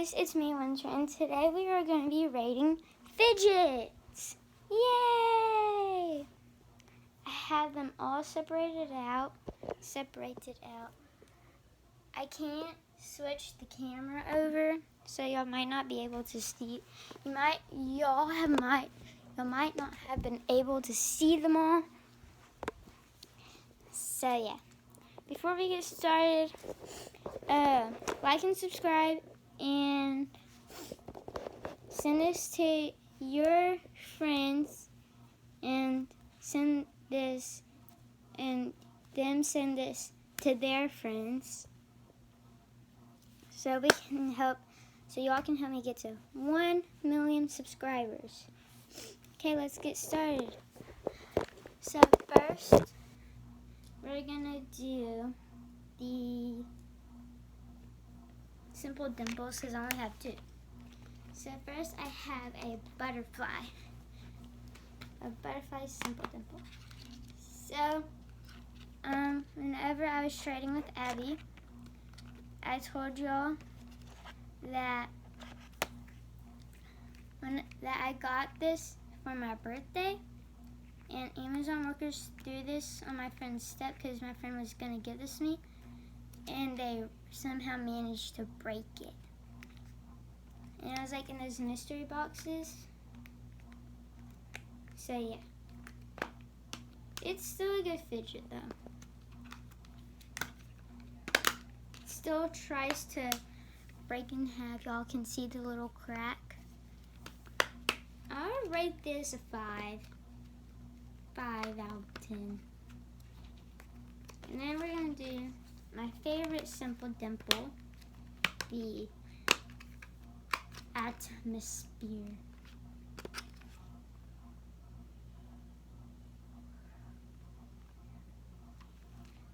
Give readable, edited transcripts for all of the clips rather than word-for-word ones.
guys, it's me, Winter, and today we are going to be rating fidgets. Yay! I have them all separated out. I can't switch the camera over, so y'all might not be able to see. Y'all might not have been able to see them all. So yeah, before we get started, like and subscribe and send this to your friends and send this to their friends so y'all can help me get to 1 million subscribers. Okay, let's get started. So first we're gonna do the simple dimples because I only have 2. So first I have a butterfly simple dimple. So whenever I was trading with Abby, I told y'all that I got this for my birthday, and Amazon workers threw this on my friend's step because my friend was gonna give this to me, and they somehow managed to break it. And I was like in those mystery boxes. So yeah. It's still a good fidget though. It still tries to break in half. Y'all can see the little crack. I'll rate this a 5. 5 out of 10. And then we're gonna do my favorite simple dimple, the atmosphere.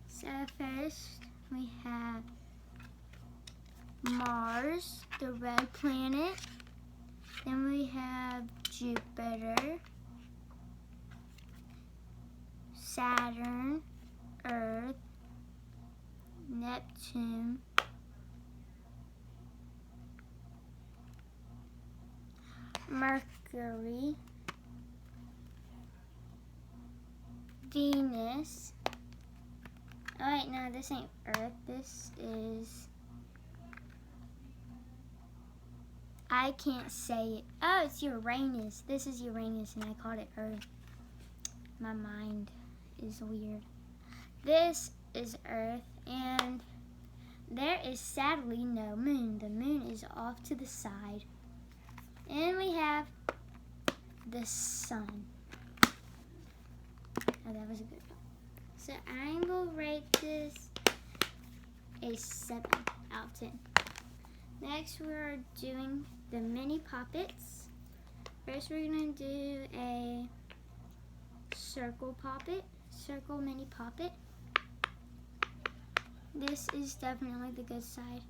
So first we have Mars, the red planet. Then we have Jupiter, Saturn, Earth, Neptune, Mercury, Venus. Oh wait, no, this ain't Earth. This is... I can't say it. Oh, it's Uranus. This is Uranus, and I called it Earth. My mind is weird. This is Earth, and there is sadly no moon. The moon is off to the side. And we have the sun. Oh, that was a good one. So I will rate this a 7 out of 10. Next, we're doing the mini poppets. First, we're gonna do a circle mini poppet. This is definitely the good side.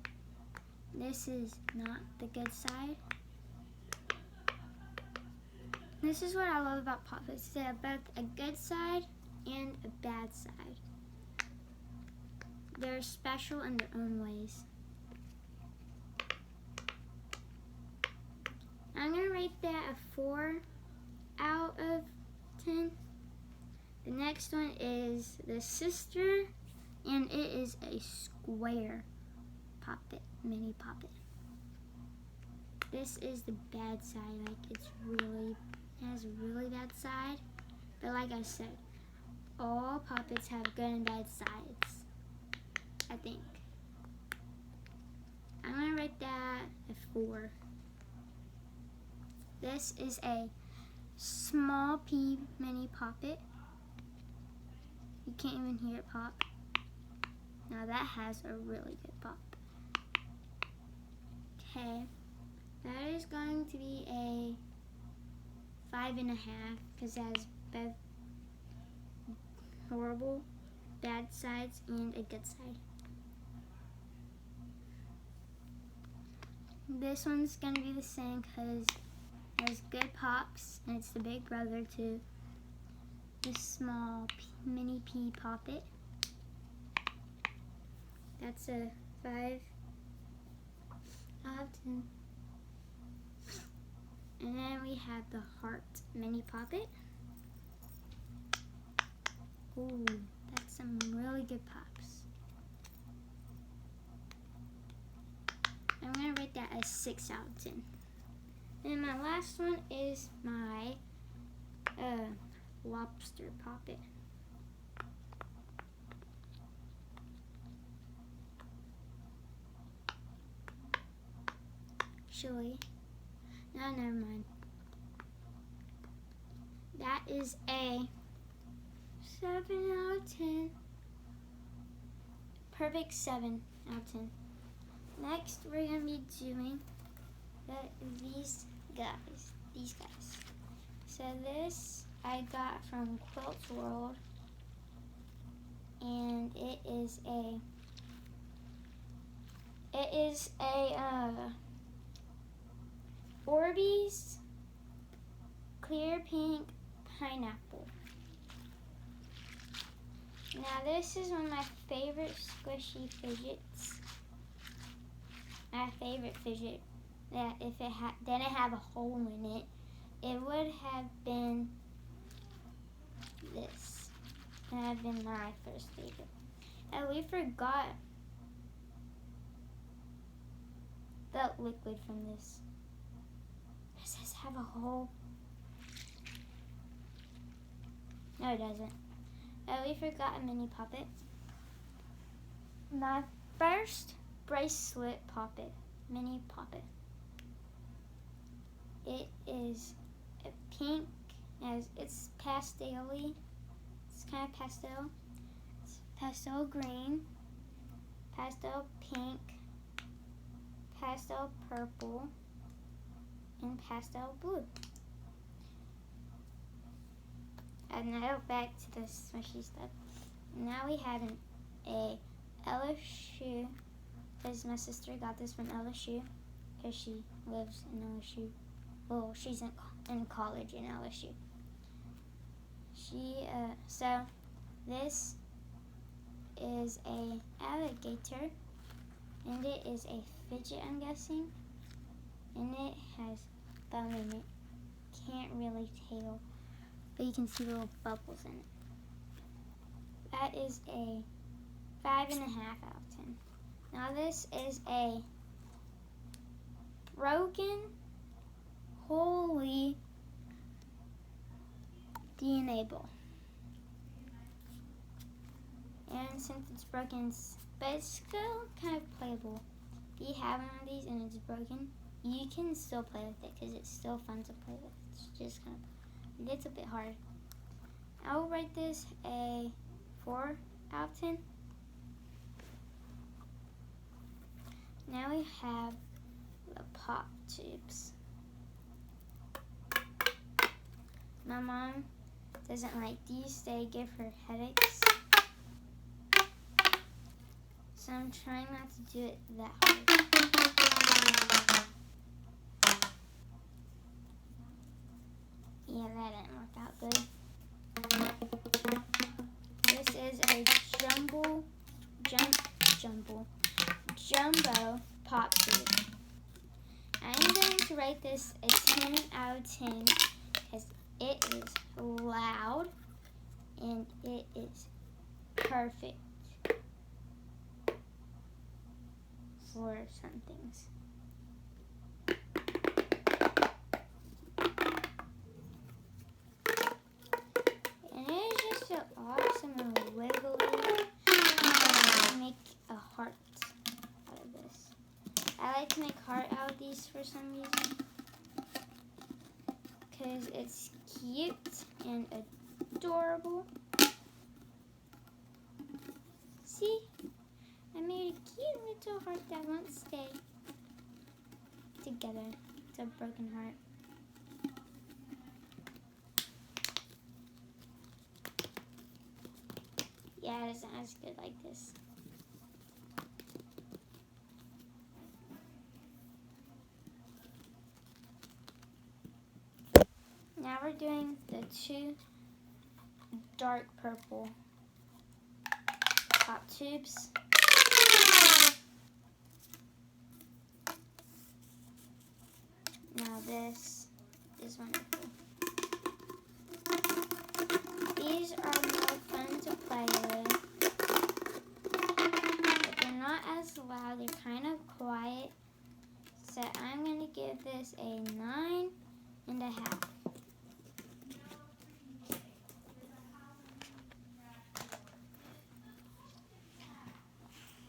This is not the good side. This is what I love about poppets. They have both a good side and a bad side. They're special in their own ways. I'm going to rate that a 4 out of 10. The next one is the sister, and it is a square poppet, mini poppet. This is the bad side. Like, it has a really bad side. But like I said, all poppets have good and bad sides, I think. I'm going to rate that a 4. This is a small pea mini poppet. You can't even hear it pop. Now that has a really good pop. Okay, that is going to be a 5.5 because it has both horrible bad sides and a good side. This one's going to be the same because it has good pops, and it's the big brother to the small mini pea poppet. That's a 5 I'll have 10. And then we have the heart mini poppet. Ooh, that's some really good pops. I'm gonna rate that as 6 out of 10. And my last one is my lobster poppet. Actually, no, never mind. That is a 7 out of 10. Perfect 7 out of 10. Next, we're gonna be doing these guys. So this I got from Quilt World, and it is a Orbeez clear pink pineapple. Now this is one of my favorite squishy fidgets. My favorite fidget, that if it didn't have a hole in it, it would have been this. It would have been my first favorite. And we forgot the liquid from this. Does this have a hole? No, it doesn't. We forgot a mini poppet. My first bracelet poppet, mini poppet. It is a pink, it's pastel-y. It's kind of pastel. It's pastel green, pastel pink, pastel purple, and pastel blue. And now back to the smushy stuff. Now we have a LSU, because my sister got this from LSU, because she lives in LSU. Well, she's in college in LSU. So this is a alligator, and it is a fidget, I'm guessing, and it has bone in it. Can't really tell, but you can see little bubbles in it. That is a 5.5 out of 10. Now this is a broken Holy DNA ball. And since it's broken, but it's still kind of playable. If you have one of these and it's broken, you can still play with it because it's still fun to play with. It's just kind of a little bit hard. I will rate this a 4 out of 10. Now we have the pop tubes. My mom doesn't like these, they give her headaches. So I'm trying not to do it that hard. Yeah, that didn't work out good. This is a jumbo pop tube. I'm going to rate this a 10 out of 10 because it is loud and it is perfect for some things. And it is just so awesome and wiggly. I make a heart out of this. I like to make heart out of these for some reason, because it's cute and adorable. See? I made a cute little heart that won't stay together. It's a broken heart. Yeah, it isn't as good like this. Now we're doing the 2 dark purple pop tubes. this is wonderful. These are more fun to play with. But they're not as loud. They're kind of quiet. So I'm going to give this a 9.5.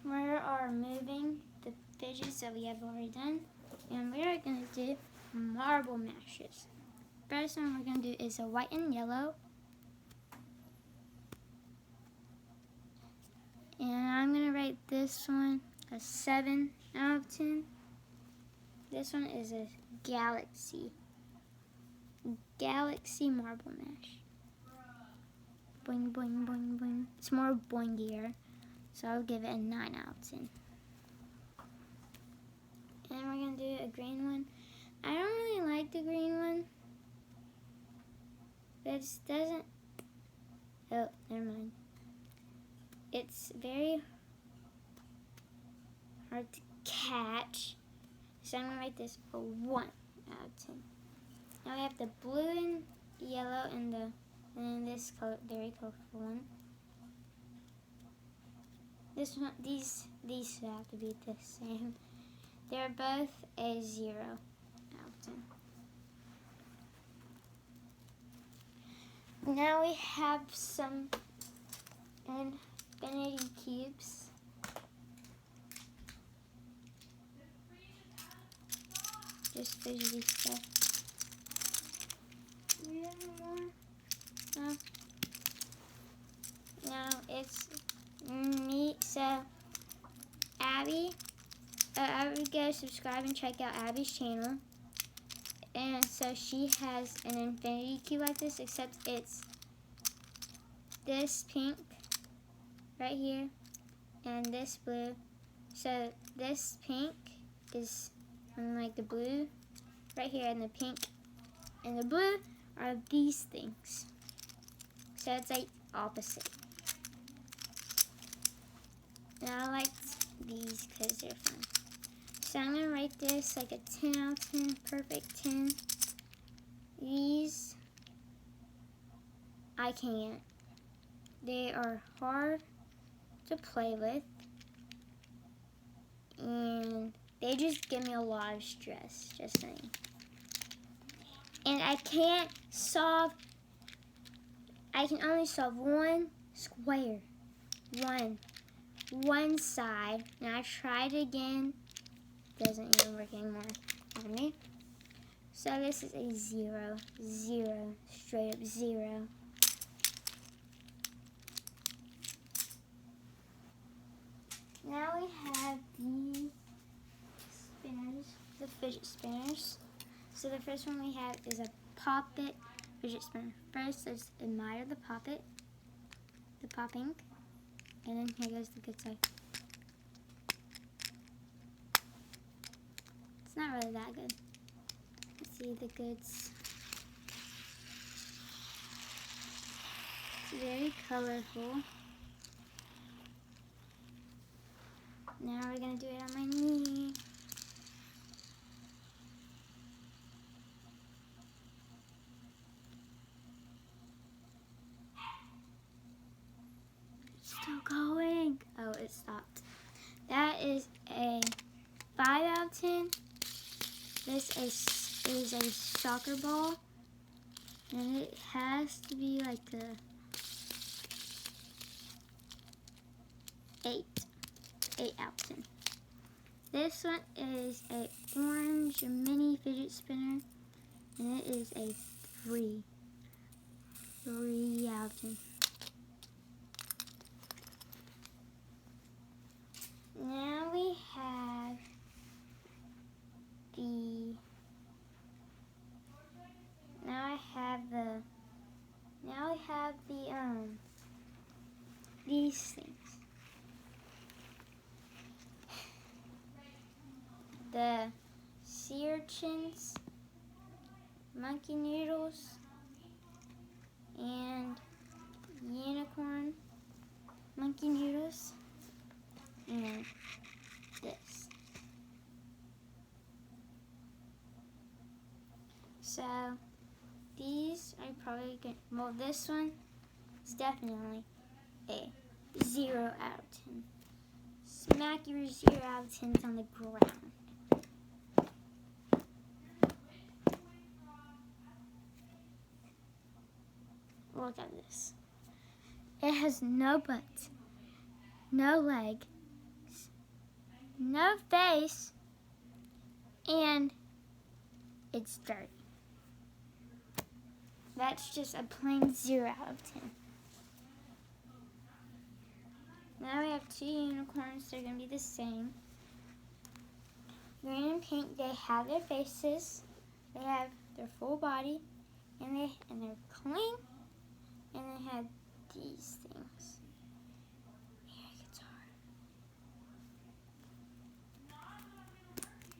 We are moving the fidgets that we have already done. And we are going to do marble mashes. First one we're going to do is a white and yellow. And I'm going to rate this one a 7 out of 10. This one is a galaxy marble mash. Boing, boing, boing, boing. It's more boingier, so I'll give it a 9 out of 10. And we're going to do a green one. I don't really like the green one. But it doesn't... Oh, never mind. It's very hard to catch. So I'm going to rate this a 1 out of 10. Now we have the blue and yellow and then this color, very colorful one. This one, these have to be the same. They're both a 0 out of 10. Now we have some infinity cubes. Just fidgety stuff. Do we have more? No. No, it's me. So, Abby, I would go subscribe and check out Abby's channel. And so she has an infinity cube like this, except it's this pink right here and this blue. So this pink is unlike the blue right here, and the pink and the blue are these things. So it's like opposite. And I like these because they're fun. So I'm going to rate this like a 10 out of 10, perfect 10. These, I can't. They are hard to play with. And they just give me a lot of stress, just saying. And I can only solve one square. One side. Now I tried again. Doesn't even work anymore on me. So this is a 0, straight up 0. Now we have these spinners, the fidget spinners. So the first one we have is a Pop-It fidget spinner. First, let's admire the Pop-It, the popping, and then here goes the good side. It's not really that good. Let's see the goods. It's very colorful. Now we're going to do it on my knee. It's still going. Oh, it stopped. That is a 5 out of 10. This is a soccer ball. And it has to be like a 8 out of 10. This one is a orange mini fidget spinner, and it is a 3 out of 10. Now we have these things. The sea urchins, monkey noodles, and unicorn monkey noodles, and this. So these are probably good. Well, this one is definitely a 0 out of 10. Smack your 0 out of 10s on the ground. Look at this. It has no butt, no leg, no face, and it's dirty. That's just a plain 0 out of 10. Now we have 2 unicorns. They're going to be the same. Green and pink, they have their faces, they have their full body, and they're clean, and they have these things.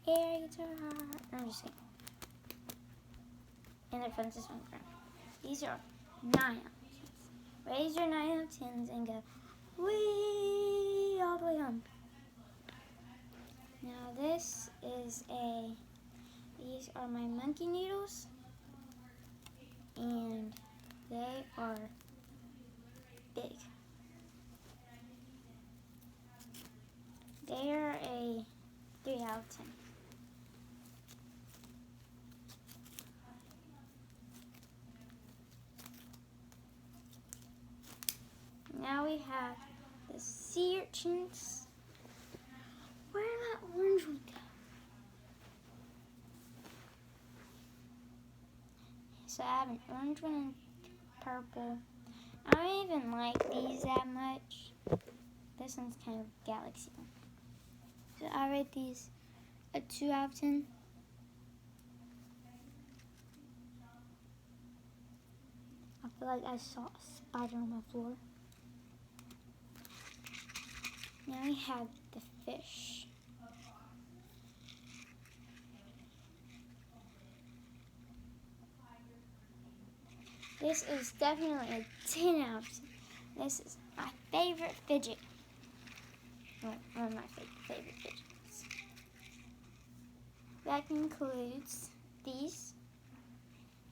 Air guitar. I'm just kidding. And their fences on the ground. These are 9 out of 10s. Raise your 9 out of 10s and go wee all the way home. Now these are my monkey noodles, and they are big. They are a 3 out of 10. Now we have the sea urchins. Where did that orange one go? So I have an orange one and purple. I don't even like these that much. This one's kind of galaxy. So I rate these a 2 out of 10. I feel like I saw a spider on my floor. Now we have the fish. This is definitely a 10 out of 10. This is my favorite fidget. Well, one of my favorite fidgets. That concludes these.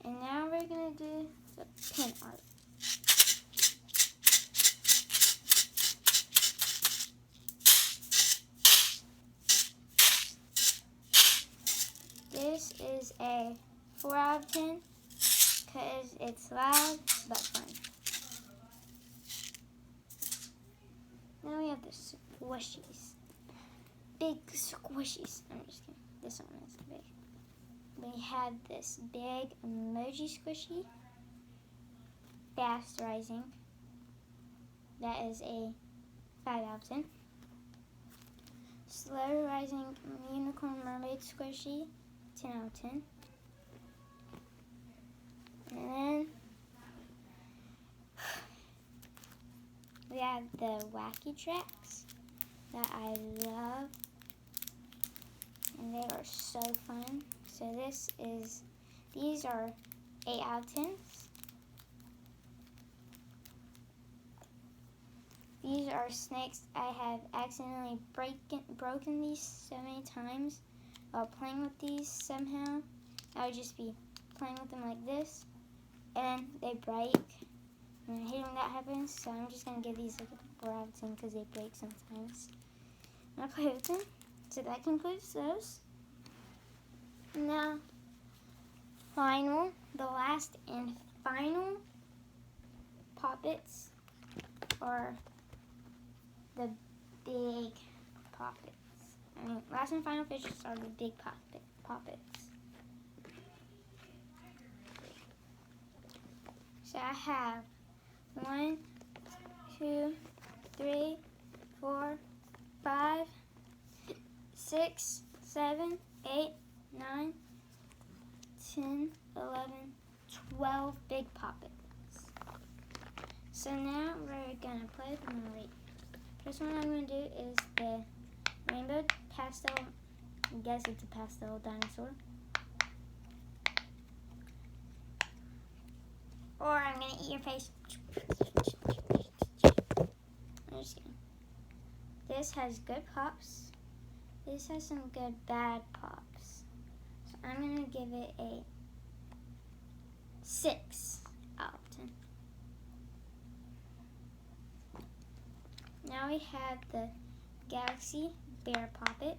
And now we're going to do the pin art. This is a 4 out of 10 because it's loud but fun. Now we have the squishies. Big squishies. I'm just kidding. This one is big. We have this big emoji squishy. Fast rising. That is a 5 out of 10. Slow rising unicorn mermaid squishy. 10 out of 10. And then we have the wacky tracks that I love, and they are so fun. So these are 8 out of 10s. These are snakes. I have accidentally broken these so many times while playing with these somehow. I would just be playing with them like this, and they break. And I hate when that happens, so I'm just going to give these like a 4 out of 10 because they break sometimes. And I play with them. So that concludes those. Now, the last and final poppets are the big poppets. Last and final fidgets are the big poppets. So I have 1, 2, 3, 4, 5, 6, 7, 8, 9, 10, 11, 12 big poppets. So now we're going to play with them already. First one I'm going to do is the rainbow pastel. I guess it's a pastel dinosaur. Or I'm going to eat your face. I'm just kidding. This has good pops. This has some good bad pops. So I'm going to give it a 6 out of 10. Now we have the Galaxy Bear Poppet.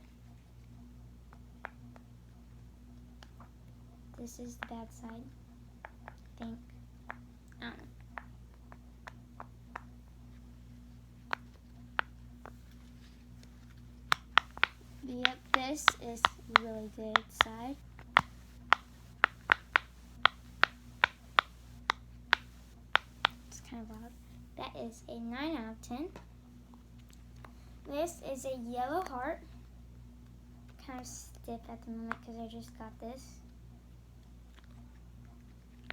This is the bad side, I think. I don't know. Yep, this is really good side. It's kind of loud. That is a 9 out of 10. This is a yellow heart. Kind of stiff at the moment because I just got this.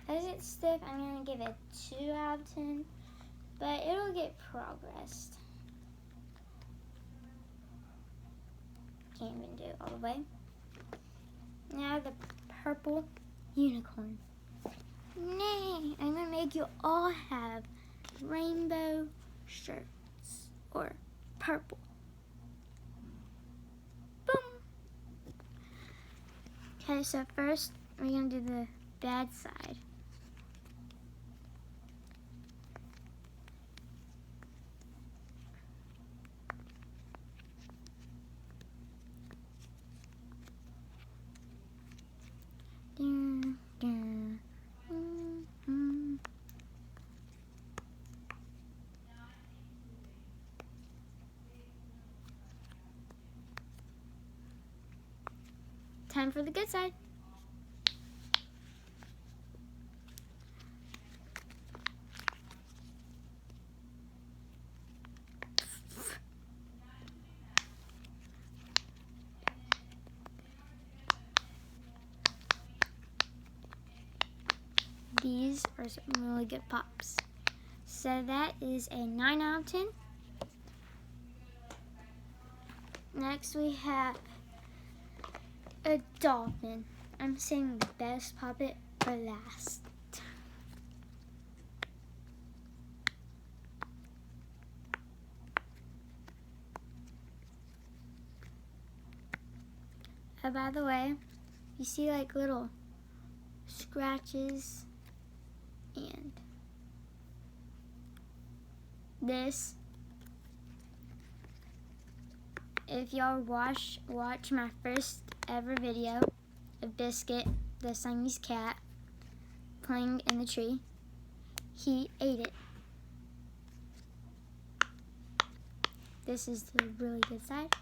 As it's stiff, I'm going to give it 2 out of 10, but it'll get progressed. Can't even do it all the way. Now the purple unicorn. Nay, I'm going to make you all have rainbow shirts or purple. Boom. Okay, so first we're going to do the bad side. Time for the good side. These are some really good pops. So that is a 9 out of 10. Next we have a dolphin. I'm saving the best poppet for last. Oh, by the way, you see like little scratches and this. If y'all watch my first ever video of Biscuit, the Siamese cat, playing in the tree, he ate it. This is the really good side.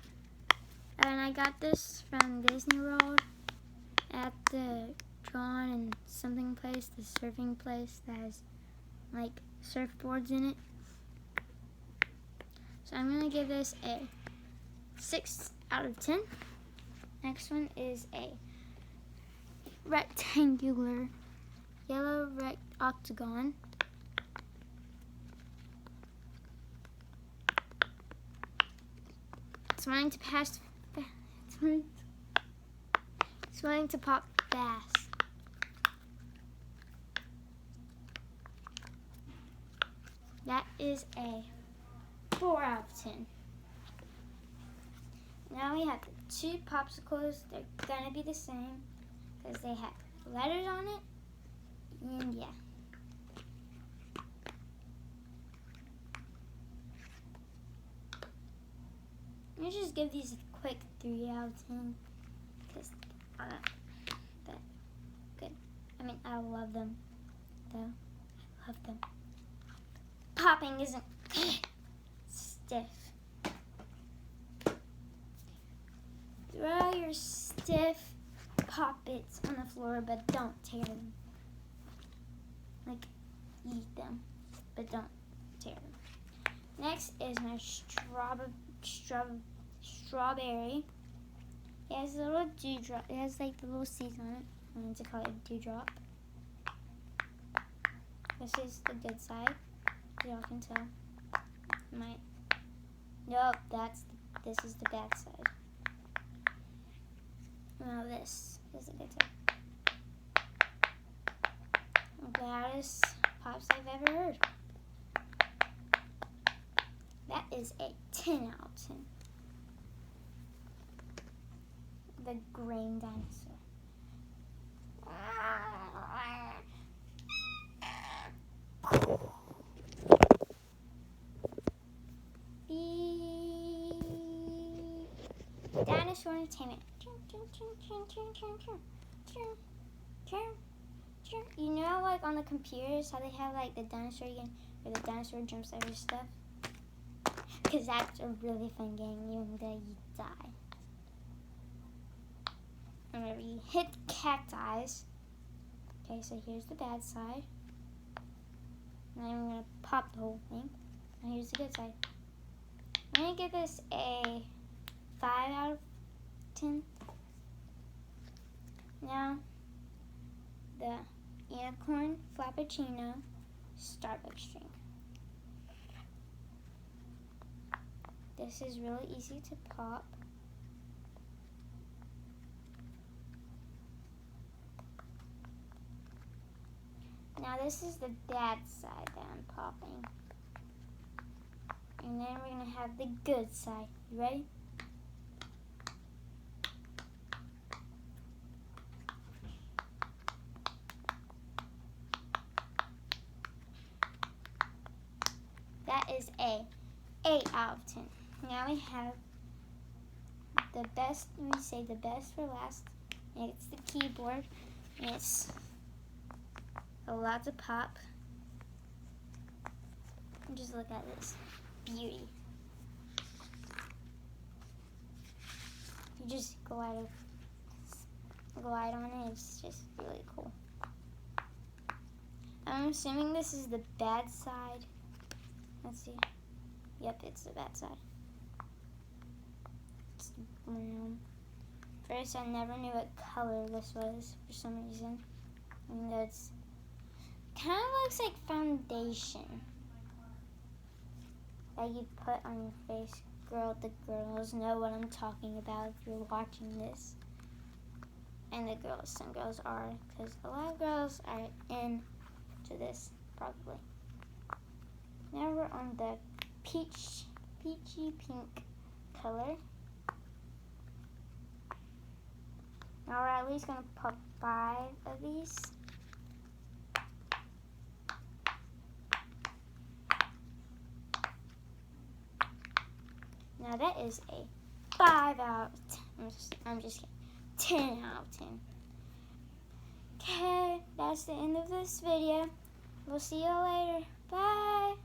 And I got this from Disney World at the Drawn and something place, the surfing place that has like surfboards in it. So I'm gonna give this a 6 out of 10. Next one is a rectangular yellow octagon. It's wanting to pass. It's wanting to pop fast. That is a 4 out of 10. Now we have the 2 popsicles. They're gonna be the same because they have letters on it. And yeah. Let me just give these a quick 3 out of 10 because they're good. I mean, I love them though. I love them. Popping isn't stiff. Throw your stiff poppets on the floor, but don't tear them. Like, eat them, but don't tear them. Next is my strawberry. It has a little dewdrop. It has like the little seeds on it. I wanted to call it a dewdrop. This is the good side. Y'all can tell. Nope, this is the bad side. Now this is the good side. The baddest pops I've ever heard. That is a 10 out of 10. The green dinosaur. entertainment. You know, like on the computers, how they have like the dinosaur game where the dinosaur jumps over stuff? Because that's a really fun game, even though you die. Whenever you hit cacti. Okay, so here's the bad side. And I'm going to pop the whole thing. And here's the good side. I'm going to give this a 5 out of 10. Now, the unicorn frappuccino Starbucks drink. This is really easy to pop. Now this is the bad side that I'm popping. And then we're going to have the good side. You ready? That is a 8 out of 10. Now we have the best, we say the best for last. And it's the keyboard. And it's a lot to pop. And just look at this beauty. You just glide on it. It's just really cool. I'm assuming this is the bad side. Let's see. Yep, it's the bad side. It's brown. First, I never knew what color this was for some reason. And it's kind of looks like foundation that you put on your face. The girls know what I'm talking about if you're watching this. And the girls, some girls are, because a lot of girls are into this, probably. Now we're on the peachy pink color. Now we're at least going to pop 5 of these. Now that is a 5 out of 10. I'm just kidding. 10 out of 10. Okay, that's the end of this video. We'll see you later. Bye.